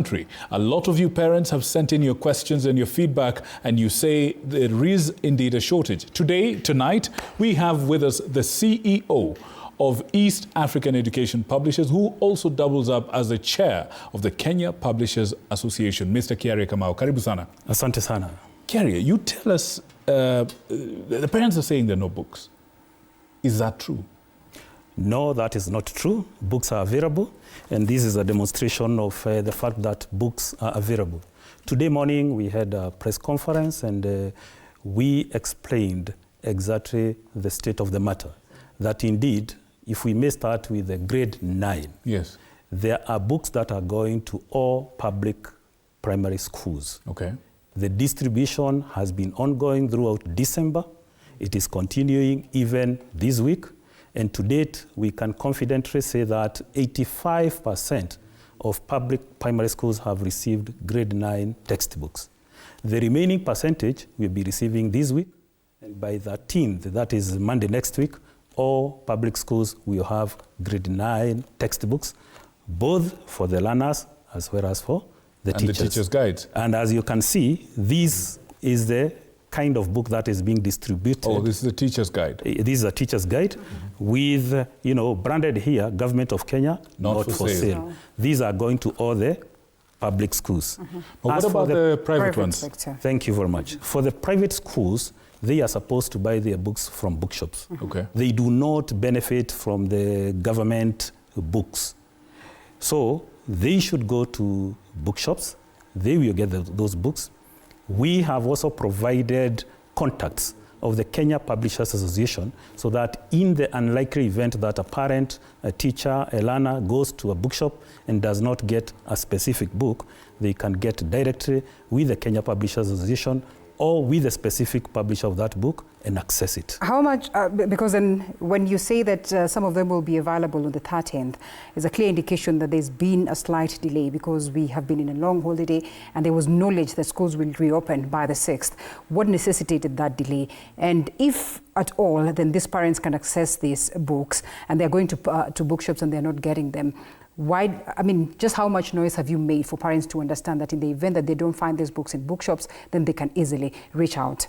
country. A lot of you parents have sent in your questions and your feedback, and you say there is indeed a shortage. Tonight, we have with us the CEO of East African Education Publishers, who also doubles up as the chair of the Kenya Publishers Association, Mr. Kiarie Kamau. Karibu sana. Asante sana. Kiarie, you tell us, the parents are saying there are no books. Is that true? No, that is not true. Books are available, and this is a demonstration of the fact that books are available. Today morning, we had a press conference, and we explained exactly the state of the matter. That indeed, if we may start with the grade 9, yes, there are books that are going to all public primary schools. Okay. The distribution has been ongoing throughout December. It is continuing even this week. And to date, we can confidently say that 85% of public primary schools have received grade 9 textbooks. The remaining percentage will be receiving this week. And by the 13th, that is Monday next week, all public schools will have grade 9 textbooks, both for the learners as well as for the teachers. And the teacher's guides. And as you can see, this is the kind of book that is being distributed. Oh, this is a teacher's guide. This is a teacher's guide with, branded here, Government of Kenya, not for sale. No. These are going to all the public schools. But what about the private ones? Sector. Thank you very much. For the private schools, they are supposed to buy their books from bookshops. Okay. They do not benefit from the government books. So they should go to bookshops. They will get those books. We have also provided contacts of the Kenya Publishers Association so that in the unlikely event that a parent, a teacher, a learner goes to a bookshop and does not get a specific book, they can get directly with the Kenya Publishers Association or with a specific publisher of that book and access it. How much, because then when you say that some of them will be available on the 13th, it's a clear indication that there's been a slight delay because we have been in a long holiday and there was knowledge that schools will reopen by the 6th. What necessitated that delay? And if at all, then these parents can access these books and they're going to bookshops and they're not getting them. Why, just how much noise have you made for parents to understand that in the event that they don't find these books in bookshops, then they can easily reach out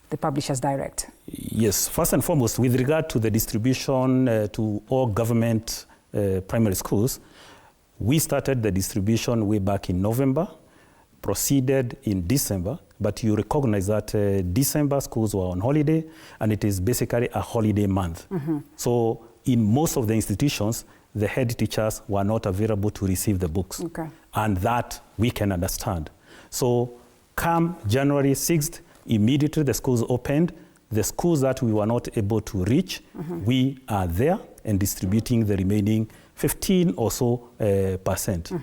the publishers direct? Yes, first and foremost, with regard to the distribution to all government primary schools, we started the distribution way back in November, proceeded in December, but you recognize that December schools were on holiday, and it is basically a holiday month. So in most of the institutions, the head teachers were not available to receive the books. Okay. And that we can understand. So come January 6th, immediately the schools opened. The schools that we were not able to reach, we are there and distributing the remaining 15 or so percent.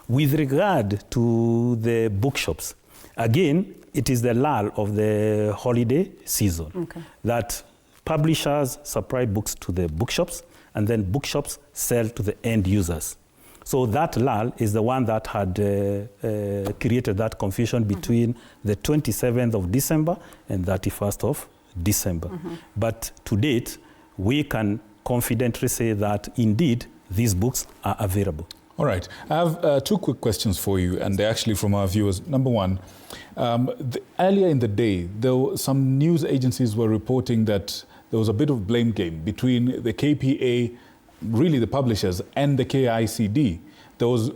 With regard to the bookshops, again, it is the lull of the holiday season that publishers supply books to the bookshops, and then bookshops sell to the end users. So that lull is the one that had created that confusion between the 27th of December and 31st of December. But to date, we can confidently say that indeed these books are available. All right. I have two quick questions for you, and they're actually from our viewers. Number one, earlier in the day, though, some news agencies were reporting that there was a bit of blame game between the KPA, really the publishers, and the KICD. There was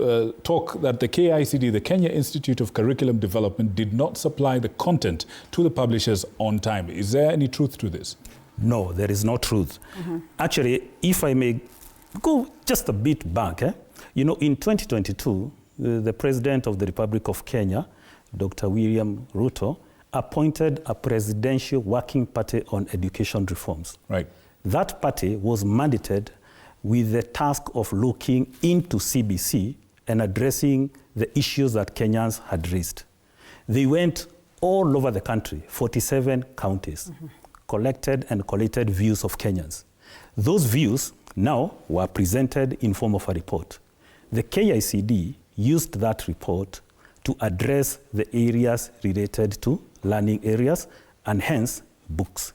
talk that the KICD, the Kenya Institute of Curriculum Development, did not supply the content to the publishers on time. Is there any truth to this? No, there is no truth. Actually, if I may go just a bit back, in 2022, the President of the Republic of Kenya, Dr. William Ruto, appointed a presidential working party on education reforms. Right. That party was mandated with the task of looking into CBC and addressing the issues that Kenyans had raised. They went all over the country, 47 counties, collected and collated views of Kenyans. Those views now were presented in form of a report. The KICD used that report to address the areas related to learning areas and hence books.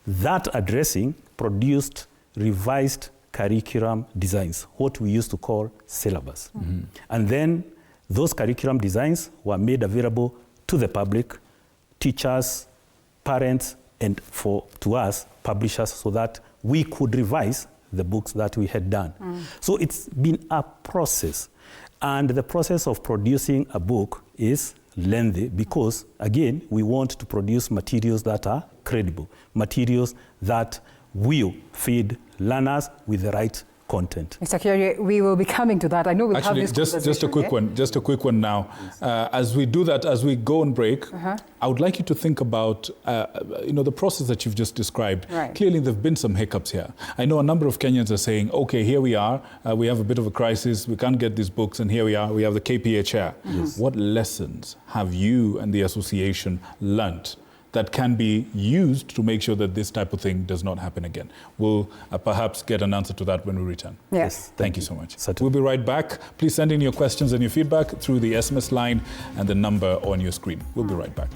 That addressing produced revised curriculum designs, what we used to call syllabus. And then Those curriculum designs were made available to the public, teachers, parents, and to us, publishers, so that we could revise the books that we had done. So it's been a process. And the process of producing a book is lengthy because, again, we want to produce materials that are credible, materials that will feed learners with the right content. Mr. Kiarie, we will be coming to that. I know we'll have this conversation. Just a quick one now. As we do that, as we go on break, I would like you to think about, the process that you've just described. Right. Clearly, there have been some hiccups here. I know a number of Kenyans are saying, okay, here we are. We have a bit of a crisis. We can't get these books. And here we are. We have the KPA chair. What lessons have you and the association learnt that can be used to make sure that this type of thing does not happen again? We'll perhaps get an answer to that when we return. Yes. Thank you so much. Certainly. We'll be right back. Please send in your questions and your feedback through the SMS line and the number on your screen. We'll be right back.